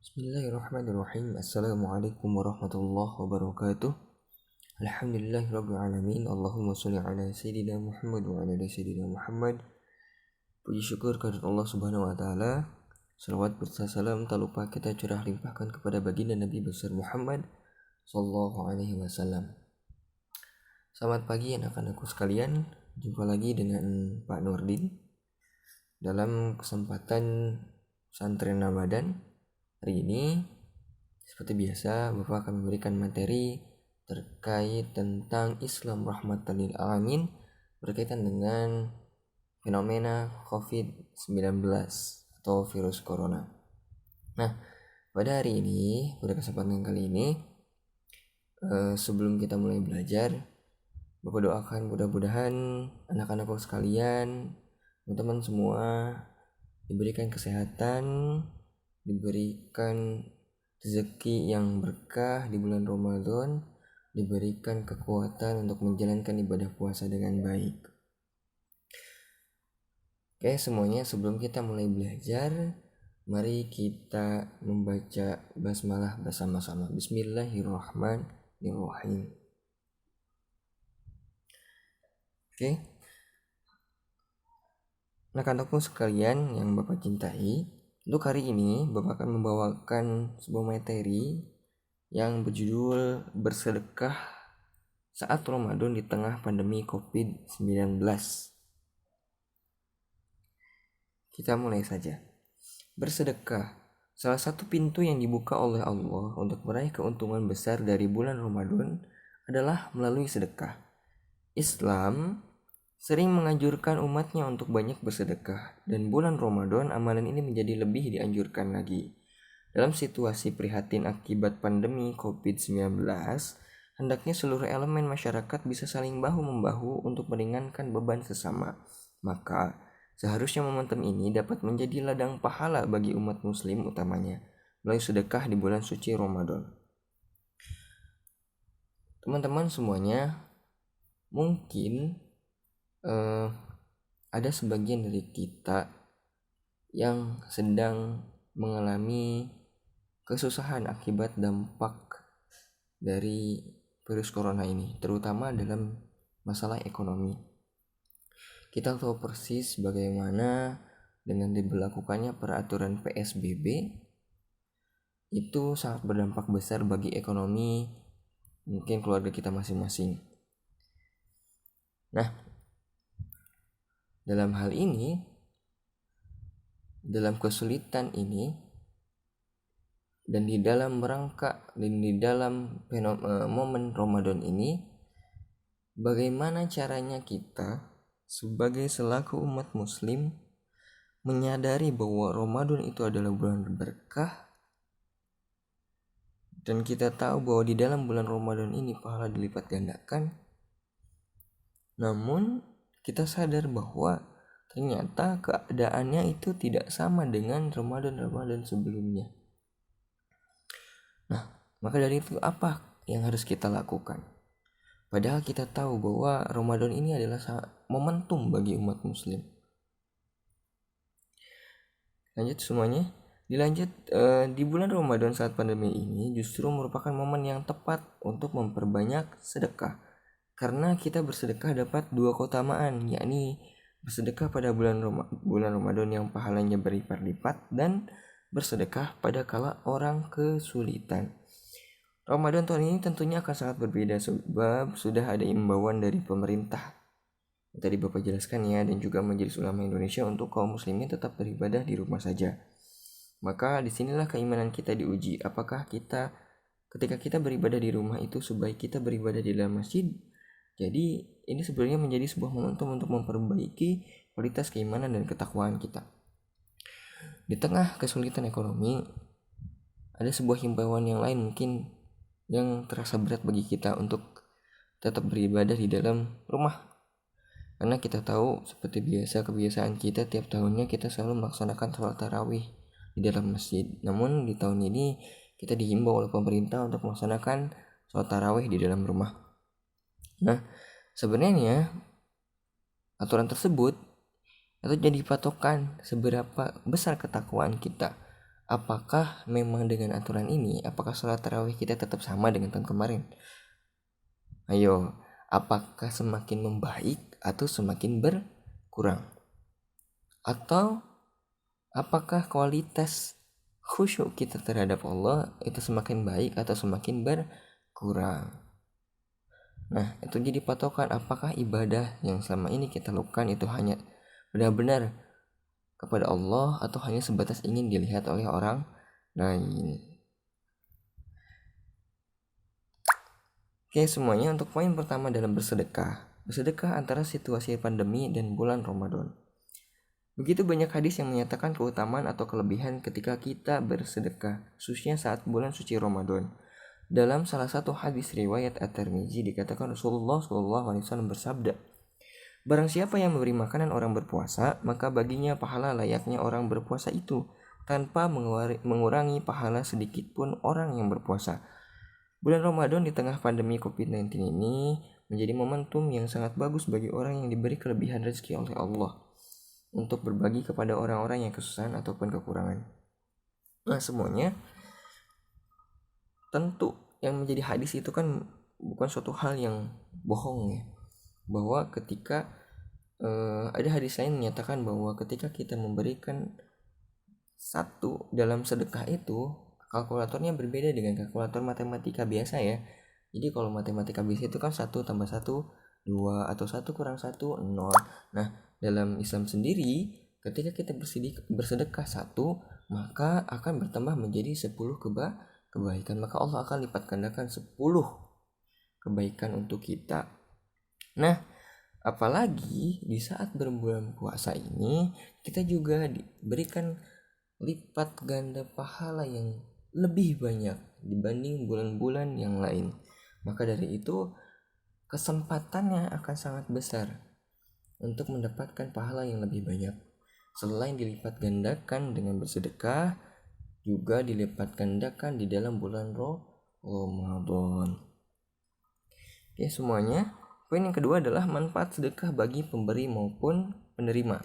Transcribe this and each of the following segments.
Bismillahirrahmanirrahim. Assalamualaikum warahmatullahi wabarakatuh. Alhamdulillahirabbil alamin. Allahumma shalli ala sayyidina Muhammad wa ala ali sayyidina Muhammad. Puji syukur kehadirat Allah Subhanahu wa taala. Salawat berserta salam tak lupa kita curah limpahkan kepada baginda Nabi besar Muhammad sallallahu alaihi wasallam. Selamat pagi anak-anakku sekalian. Jumpa lagi dengan Pak Nurdin dalam kesempatan pesantren Ramadan. Hari ini seperti biasa Bapak akan memberikan materi terkait tentang Islam rahmatan lil alamin berkaitan dengan fenomena COVID-19 atau virus corona. Nah, pada hari ini, pada kesempatan kali ini, sebelum kita mulai belajar, Bapak doakan mudah-mudahan anak-anakku sekalian, teman-teman semua diberikan kesehatan, diberikan rezeki yang berkah di bulan Ramadan, diberikan kekuatan untuk menjalankan ibadah puasa dengan baik. Oke, semuanya sebelum kita mulai belajar, mari kita membaca basmalah bersama-sama. Bismillahirrahmanirrahim. Oke. Anak-anakku sekalian yang Bapak cintai, untuk hari ini Bapak akan membawakan sebuah materi yang berjudul bersedekah saat Ramadan di tengah pandemi COVID-19. Kita mulai saja. Bersedekah, salah satu pintu yang dibuka oleh Allah untuk meraih keuntungan besar dari bulan Ramadan adalah melalui sedekah. Islam sering menganjurkan umatnya untuk banyak bersedekah, dan bulan Ramadan amalan ini menjadi lebih dianjurkan lagi. Dalam situasi prihatin akibat pandemi COVID-19, hendaknya seluruh elemen masyarakat bisa saling bahu-membahu untuk meringankan beban sesama. Maka, seharusnya momentum ini dapat menjadi ladang pahala bagi umat muslim utamanya, melalui sedekah di bulan suci Ramadan. Teman-teman semuanya, mungkin ada sebagian dari kita yang sedang mengalami kesusahan akibat dampak dari virus corona ini, terutama dalam masalah ekonomi. Kita tahu persis bagaimana dengan diberlakukannya peraturan PSBB itu sangat berdampak besar bagi ekonomi mungkin keluarga kita masing-masing. Nah, dalam hal ini, dalam kesulitan ini, dan di dalam rangka dan di dalam momen Ramadan ini, bagaimana caranya kita sebagai selaku umat muslim menyadari bahwa Ramadan itu adalah bulan berkah, dan kita tahu bahwa di dalam bulan Ramadan ini pahala dilipat gandakan. Namun kita sadar bahwa ternyata keadaannya itu tidak sama dengan Ramadan sebelumnya. Nah, maka dari itu apa yang harus kita lakukan? Padahal kita tahu bahwa Ramadan ini adalah momentum bagi umat muslim. Lanjut semuanya. Di bulan Ramadan saat pandemi ini justru merupakan momen yang tepat untuk memperbanyak sedekah. Karena kita bersedekah dapat dua keutamaan, yakni bersedekah pada bulan Ramadan yang pahalanya berlipat-lipat, dan bersedekah pada kala orang kesulitan. Ramadan tahun ini tentunya akan sangat berbeda sebab sudah ada imbauan dari pemerintah. Tadi Bapak jelaskan ya, dan juga Majelis Ulama Indonesia untuk kaum muslimin tetap beribadah di rumah saja. Maka disinilah keimanan kita diuji. Apakah kita ketika kita beribadah di rumah itu sebaik kita beribadah di dalam masjid? Jadi ini sebenarnya menjadi sebuah momentum untuk memperbaiki kualitas keimanan dan ketakwaan kita. Di tengah kesulitan ekonomi, ada sebuah himbauan yang lain mungkin yang terasa berat bagi kita untuk tetap beribadah di dalam rumah. Karena kita tahu seperti biasa kebiasaan kita tiap tahunnya kita selalu melaksanakan sholat tarawih di dalam masjid. Namun di tahun ini kita dihimbau oleh pemerintah untuk melaksanakan sholat tarawih di dalam rumah. Nah, sebenarnya aturan tersebut itu jadi patokan seberapa besar ketakwaan kita. apakah memang dengan aturan ini, apakah sholat tarawih kita tetap sama dengan tahun kemarin? Ayo, apakah semakin membaik atau semakin berkurang? Atau apakah kualitas khusyuk kita terhadap Allah itu semakin baik atau semakin berkurang? Nah, itu jadi patokan apakah ibadah yang selama ini kita lakukan itu hanya benar-benar kepada Allah atau hanya sebatas ingin dilihat oleh orang lain. Oke, semuanya, untuk poin pertama dalam bersedekah. Bersedekah antara situasi pandemi dan bulan Ramadan. Begitu banyak hadis yang menyatakan keutamaan atau kelebihan ketika kita bersedekah, khususnya saat bulan suci Ramadan. Dalam salah satu hadis riwayat At-Tirmizi dikatakan Rasulullah SAW bersabda, barang siapa yang memberi makanan orang berpuasa, maka baginya pahala layaknya orang berpuasa itu, tanpa mengurangi pahala sedikit pun orang yang berpuasa. Bulan Ramadan di tengah pandemi COVID-19 ini menjadi momentum yang sangat bagus bagi orang yang diberi kelebihan rezeki oleh Allah untuk berbagi kepada orang-orang yang kesusahan ataupun kekurangan. Nah, semuanya tentu yang menjadi hadis itu kan bukan suatu hal yang bohong ya, bahwa ketika ada hadis lain menyatakan bahwa ketika kita memberikan satu dalam sedekah itu, kalkulatornya berbeda dengan kalkulator matematika biasa ya. Jadi kalau matematika biasa itu kan 1 tambah 1 2, atau 1 kurang 1 0. Nah, dalam Islam sendiri ketika kita bersedekah 1, maka akan bertambah menjadi 10 kebaikan. Maka Allah akan lipat gandakan 10 kebaikan untuk kita. Nah, apalagi di saat berbulan puasa ini kita juga diberikan lipat ganda pahala yang lebih banyak dibanding bulan-bulan yang lain. Maka dari itu kesempatannya akan sangat besar untuk mendapatkan pahala yang lebih banyak. Selain dilipat gandakan dengan bersedekah, juga dilipat gandakan di dalam bulan Ramadan. Oke, semuanya. Poin yang kedua adalah manfaat sedekah bagi pemberi maupun penerima.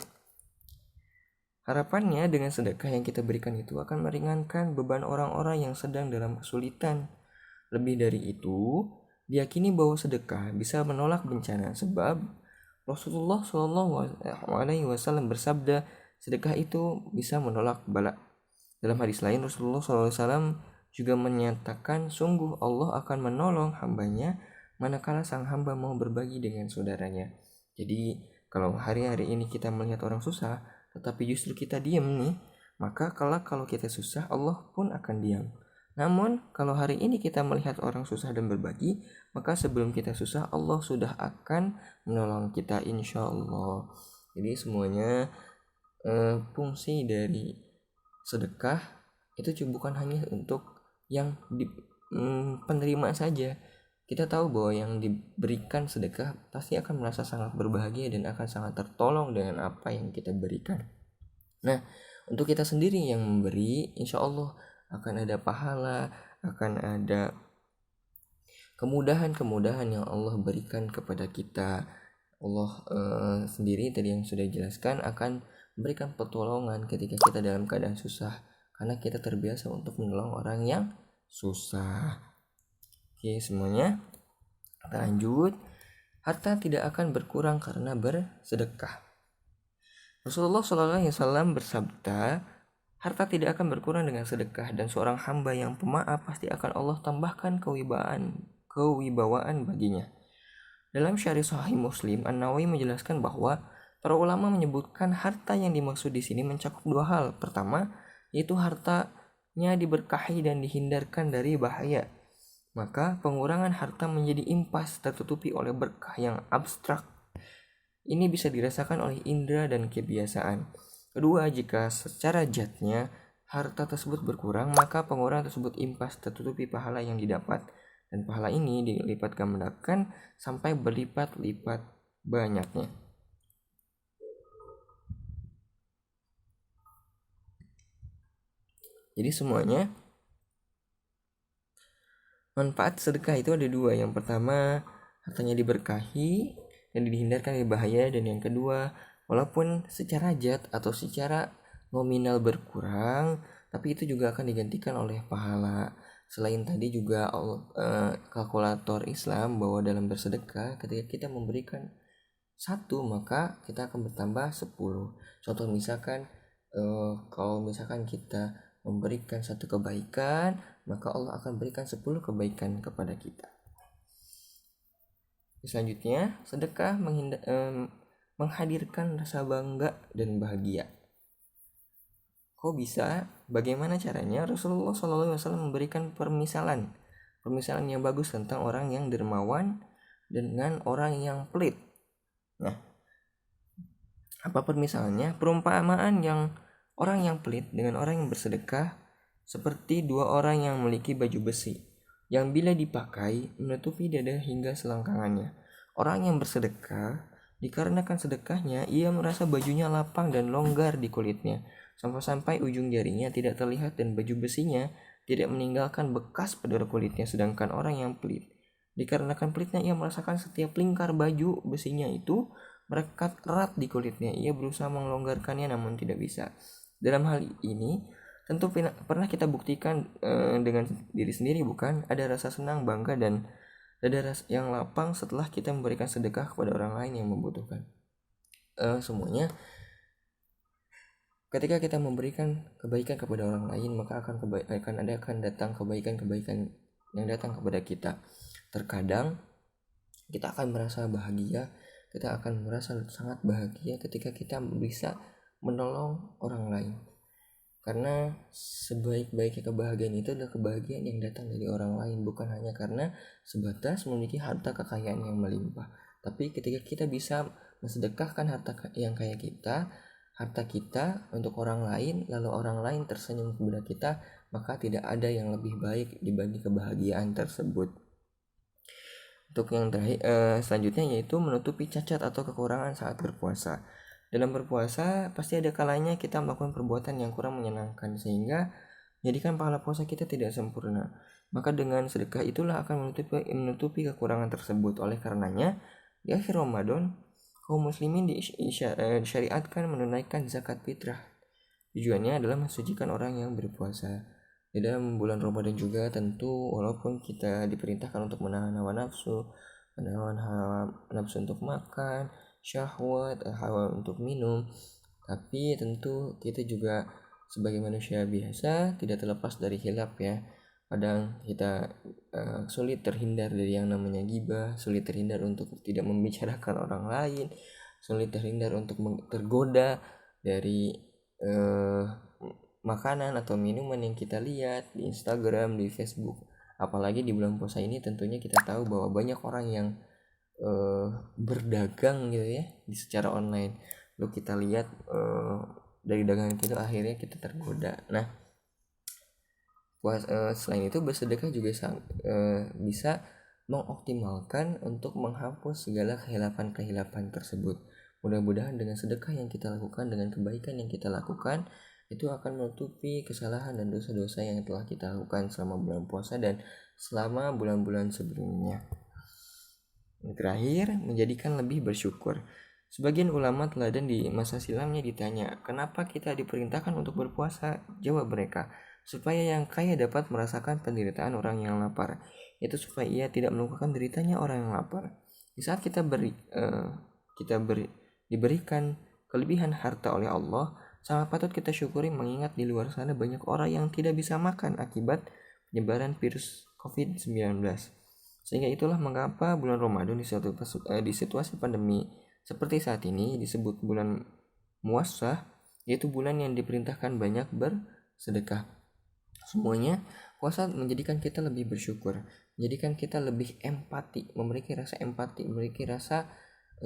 Harapannya dengan sedekah yang kita berikan itu akan meringankan beban orang-orang yang sedang dalam kesulitan. Lebih dari itu, diyakini bahwa sedekah bisa menolak bencana, sebab Rasulullah SAW bersabda, sedekah itu bisa menolak bala. Dalam hadis lain, Rasulullah SAW juga menyatakan, sungguh Allah akan menolong hambanya manakala sang hamba mau berbagi dengan saudaranya. Jadi kalau hari-hari ini kita melihat orang susah, tetapi justru kita diam nih, maka kalau kita susah, Allah pun akan diam. Namun kalau hari ini kita melihat orang susah dan berbagi, maka sebelum kita susah, Allah sudah akan menolong kita, insya Allah. Jadi semuanya fungsi dari sedekah itu bukan hanya untuk yang penerima saja. Kita tahu bahwa yang diberikan sedekah pasti akan merasa sangat berbahagia dan akan sangat tertolong dengan apa yang kita berikan. Nah, untuk kita sendiri yang memberi, insya Allah akan ada pahala, akan ada kemudahan-kemudahan yang Allah berikan kepada kita. Allah sendiri tadi yang sudah dijelaskan akan memberikan pertolongan ketika kita dalam keadaan susah, karena kita terbiasa untuk menolong orang yang susah. Oke, semuanya, kita lanjut. Harta tidak akan berkurang karena bersedekah. Rasulullah SAW bersabda, harta tidak akan berkurang dengan sedekah, dan seorang hamba yang pemaaf pasti akan Allah tambahkan kewibawaan baginya. Dalam Syarih Sahih Muslim, An-Nawawi menjelaskan bahwa para ulama menyebutkan harta yang dimaksud di sini mencakup dua hal. Pertama, yaitu hartanya diberkahi dan dihindarkan dari bahaya. Maka pengurangan harta menjadi impas tertutupi oleh berkah yang abstrak. Ini bisa dirasakan oleh indera dan kebiasaan. Kedua, jika secara jatnya harta tersebut berkurang, maka pengurangan tersebut impas tertutupi pahala yang didapat. Dan pahala ini dilipat gandakan sampai berlipat-lipat banyaknya. Jadi semuanya, manfaat sedekah itu ada dua. Yang pertama, hartanya diberkahi dan dihindarkan dari bahaya. Dan yang kedua, walaupun secara jat atau secara nominal berkurang, tapi itu juga akan digantikan oleh pahala. Selain tadi juga kalkulator Islam bahwa dalam bersedekah ketika kita memberikan 1 maka kita akan bertambah 10. Contoh misalkan kalau misalkan kita memberikan 1 kebaikan, maka Allah akan berikan 10 kebaikan kepada kita. Selanjutnya, sedekah menghadirkan rasa bangga dan bahagia. Kok bisa? Bagaimana caranya? Rasulullah SAW memberikan permisalan yang bagus tentang orang yang dermawan dengan orang yang pelit. Nah, apa permisalannya? Perumpamaan yang orang yang pelit dengan orang yang bersedekah seperti 2 orang yang memiliki baju besi yang bila dipakai menutupi dada hingga selangkangannya. Orang yang bersedekah, dikarenakan sedekahnya, ia merasa bajunya lapang dan longgar di kulitnya, sampai-sampai ujung jarinya tidak terlihat dan baju besinya tidak meninggalkan bekas pada kulitnya. Sedangkan orang yang pelit, dikarenakan pelitnya, ia merasakan setiap lingkar baju besinya itu merekat erat di kulitnya. Ia berusaha melonggarkannya namun tidak bisa. Dalam hal ini tentu pernah kita buktikan dengan diri sendiri, bukan? Ada rasa senang, bangga, dan dada yang lapang setelah kita memberikan sedekah kepada orang lain yang membutuhkan. Semuanya ketika kita memberikan kebaikan kepada orang lain, maka akan datang kebaikan-kebaikan yang datang kepada kita. Terkadang kita akan merasa bahagia, kita akan merasa sangat bahagia ketika kita bisa menolong orang lain. Karena sebaik-baiknya kebahagiaan itu adalah kebahagiaan yang datang dari orang lain, bukan hanya karena sebatas memiliki harta kekayaan yang melimpah. Tapi ketika kita bisa mensedekahkan harta kita untuk orang lain, lalu orang lain tersenyum kepada kita, maka tidak ada yang lebih baik dibanding kebahagiaan tersebut. Untuk yang terakhir, selanjutnya yaitu menutupi cacat atau kekurangan saat berpuasa. Dalam berpuasa pasti ada kalanya kita melakukan perbuatan yang kurang menyenangkan sehingga menjadikan pahala puasa kita tidak sempurna. Maka dengan sedekah itulah akan menutupi kekurangan tersebut. Oleh karenanya di akhir Ramadan kaum muslimin disyariatkan menunaikan zakat fitrah. Tujuannya adalah mensucikan orang yang berpuasa. Di dalam bulan Ramadan juga tentu walaupun kita diperintahkan untuk menahan hawa nafsu untuk makan, syahwat, hawa untuk minum, tapi tentu kita juga sebagai manusia biasa tidak terlepas dari khilaf ya. Kadang kita sulit terhindar dari yang namanya ghibah, sulit terhindar untuk tidak membicarakan orang lain, sulit terhindar untuk tergoda dari makanan atau minuman yang kita lihat di Instagram, di Facebook. Apalagi di bulan puasa ini tentunya kita tahu bahwa banyak orang yang berdagang gitu ya secara online. Lalu kita lihat dari dagangan itu akhirnya kita tergoda. Nah, selain itu bersedekah juga bisa mengoptimalkan untuk menghapus segala kehilapan tersebut. Mudah-mudahan dengan sedekah yang kita lakukan, dengan kebaikan yang kita lakukan, itu akan menutupi kesalahan dan dosa-dosa yang telah kita lakukan selama bulan puasa dan selama bulan-bulan sebelumnya. Terakhir, menjadikan lebih bersyukur. Sebagian ulama teladan di masa silamnya ditanya, kenapa kita diperintahkan untuk berpuasa? Jawab mereka, supaya yang kaya dapat merasakan penderitaan orang yang lapar. Itu supaya ia tidak melupakan deritanya orang yang lapar. Di saat kita diberikan kelebihan harta oleh Allah, sangat patut kita syukuri, mengingat di luar sana banyak orang yang tidak bisa makan akibat penyebaran virus COVID-19. Sehingga itulah mengapa bulan Ramadan di situasi pandemi seperti saat ini disebut bulan muasah, yaitu bulan yang diperintahkan banyak bersedekah. Semuanya puasa menjadikan kita lebih bersyukur, menjadikan kita lebih empati, memiliki rasa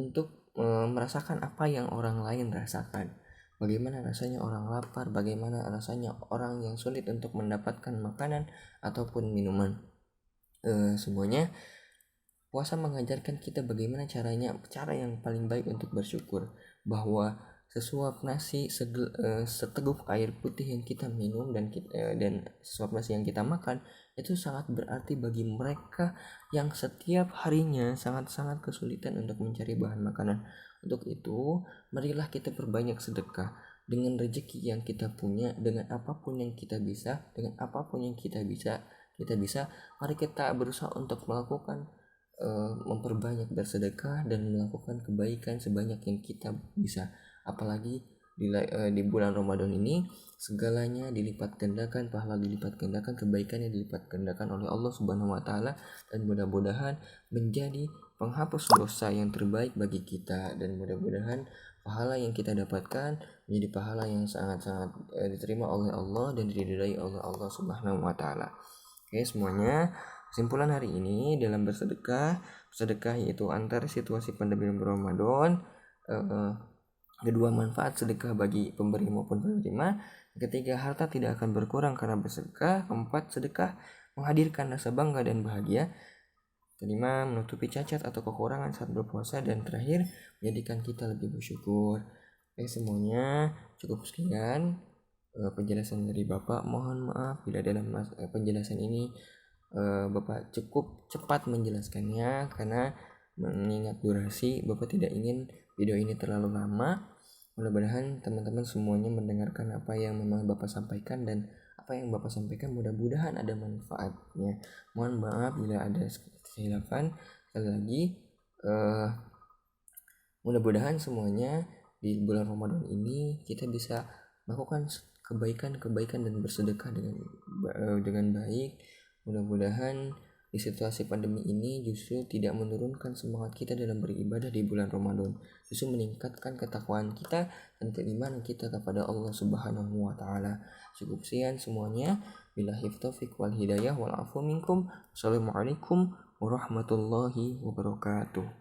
untuk merasakan apa yang orang lain rasakan. Bagaimana rasanya orang lapar, bagaimana rasanya orang yang sulit untuk mendapatkan makanan ataupun minuman. Semuanya puasa mengajarkan kita bagaimana cara yang paling baik untuk bersyukur, bahwa sesuap nasi, seteguk air putih yang kita minum dan sesuap nasi yang kita makan itu sangat berarti bagi mereka yang setiap harinya sangat-sangat kesulitan untuk mencari bahan makanan. Untuk itu, marilah kita perbanyak sedekah. dengan rezeki yang kita punya, dengan apapun yang kita bisa, mari kita berusaha untuk melakukan memperbanyak bersedekah dan melakukan kebaikan sebanyak yang kita bisa. Apalagi di bulan Ramadan ini segalanya dilipat gandakan, pahala dilipat gandakan, kebaikannya dilipat gandakan oleh Allah Subhanahu wa taala, dan mudah-mudahan menjadi penghapus dosa yang terbaik bagi kita, dan mudah-mudahan pahala yang kita dapatkan menjadi pahala yang sangat-sangat diterima oleh Allah dan diridai oleh Allah Subhanahu wa taala. Oke semuanya, kesimpulan hari ini dalam bersedekah yaitu antara situasi pandemi Ramadan, kedua, manfaat sedekah bagi pemberi maupun penerima. Ketiga, harta tidak akan berkurang karena bersedekah. Keempat, sedekah menghadirkan rasa bangga dan bahagia. Kelima, menutupi cacat atau kekurangan saat berpuasa. Dan terakhir, menjadikan kita lebih bersyukur. Oke semuanya, cukup sekian penjelasan dari Bapak. Mohon maaf bila dalam penjelasan ini Bapak cukup cepat menjelaskannya, karena mengingat durasi Bapak tidak ingin video ini terlalu lama. Mudah-mudahan teman-teman semuanya mendengarkan apa yang memang Bapak sampaikan, dan apa yang Bapak sampaikan mudah-mudahan ada manfaatnya. Mohon maaf bila ada kesilapan. Sekali lagi mudah-mudahan semuanya di bulan Ramadan ini kita bisa melakukan kebaikan dan bersedekah dengan baik. Mudah-mudahan di situasi pandemi ini justru tidak menurunkan semangat kita dalam beribadah di bulan Ramadan, justru meningkatkan ketakwaan kita dan keimanan kita kepada Allah Subhanahu wa taala. Cukup sekian semuanya. Billahi taufiq wal hidayah wal afu minkum. Assalamualaikum warahmatullahi wabarakatuh.